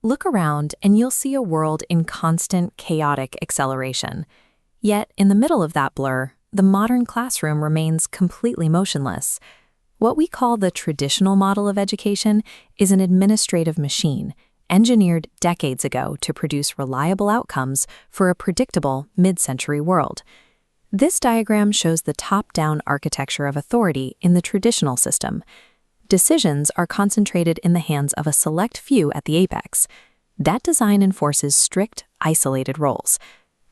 Look around and you'll see a world in constant, chaotic acceleration. Yet, in the middle of that blur, the modern classroom remains completely motionless. What we call the traditional model of education is an administrative machine, engineered decades ago to produce reliable outcomes for a predictable mid-century world. This diagram shows the top-down architecture of authority in the traditional system. Decisions are concentrated in the hands of a select few at the apex. That design enforces strict, isolated roles.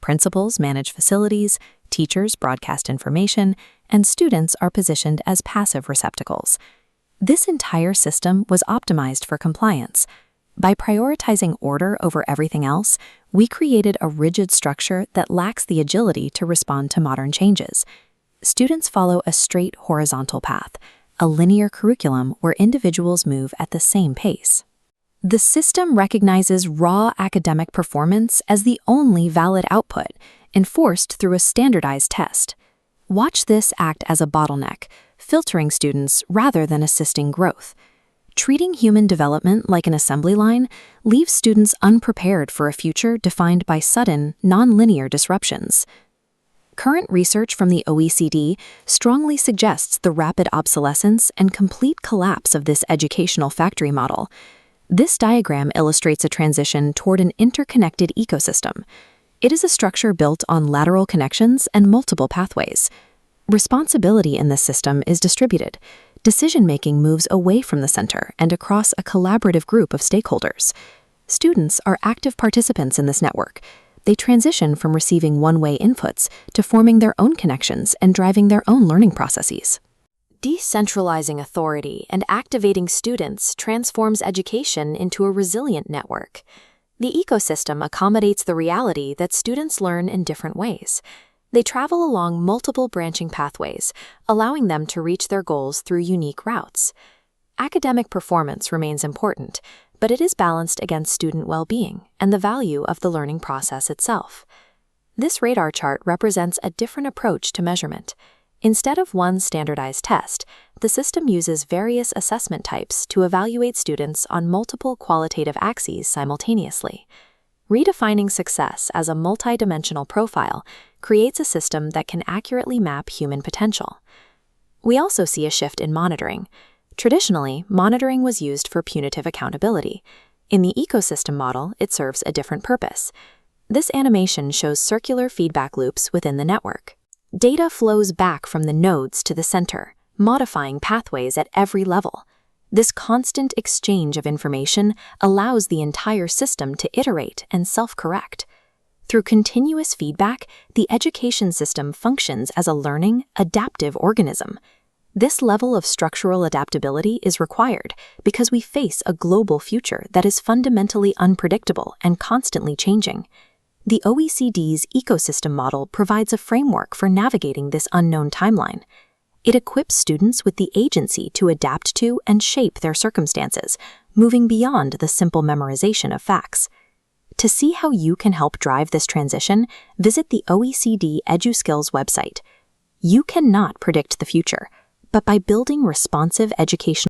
Principals manage facilities, teachers broadcast information, and students are positioned as passive receptacles. This entire system was optimized for compliance. By prioritizing order over everything else, we created a rigid structure that lacks the agility to respond to modern changes. Students follow a straight horizontal path, a linear curriculum where individuals move at the same pace. The system recognizes raw academic performance as the only valid output, enforced through a standardized test. Watch this act as a bottleneck, filtering students rather than assisting growth. Treating human development like an assembly line leaves students unprepared for a future defined by sudden, non-linear disruptions. Current research from the OECD strongly suggests the rapid obsolescence and complete collapse of this educational factory model. This diagram illustrates a transition toward an interconnected ecosystem. It is a structure built on lateral connections and multiple pathways. Responsibility in this system is distributed. Decision-making moves away from the center and across a collaborative group of stakeholders. Students are active participants in this network. They transition from receiving one-way inputs to forming their own connections and driving their own learning processes. Decentralizing authority and activating students transforms education into a resilient network. The ecosystem accommodates the reality that students learn in different ways. They travel along multiple branching pathways, allowing them to reach their goals through unique routes. Academic performance remains important, but it is balanced against student well-being and the value of the learning process itself. This radar chart represents a different approach to measurement. Instead of one standardized test, the system uses various assessment types to evaluate students on multiple qualitative axes simultaneously. Redefining success as a multidimensional profile creates a system that can accurately map human potential. We also see a shift in monitoring. Traditionally, monitoring was used for punitive accountability. In the ecosystem model, it serves a different purpose. This animation shows circular feedback loops within the network. Data flows back from the nodes to the center, modifying pathways at every level. This constant exchange of information allows the entire system to iterate and self-correct. Through continuous feedback, the education system functions as a learning, adaptive organism. This level of structural adaptability is required because we face a global future that is fundamentally unpredictable and constantly changing. The OECD's ecosystem model provides a framework for navigating this unknown timeline. It equips students with the agency to adapt to and shape their circumstances, moving beyond the simple memorization of facts. To see how you can help drive this transition, visit the OECD EduSkills website. You cannot predict the future, but by building responsive educational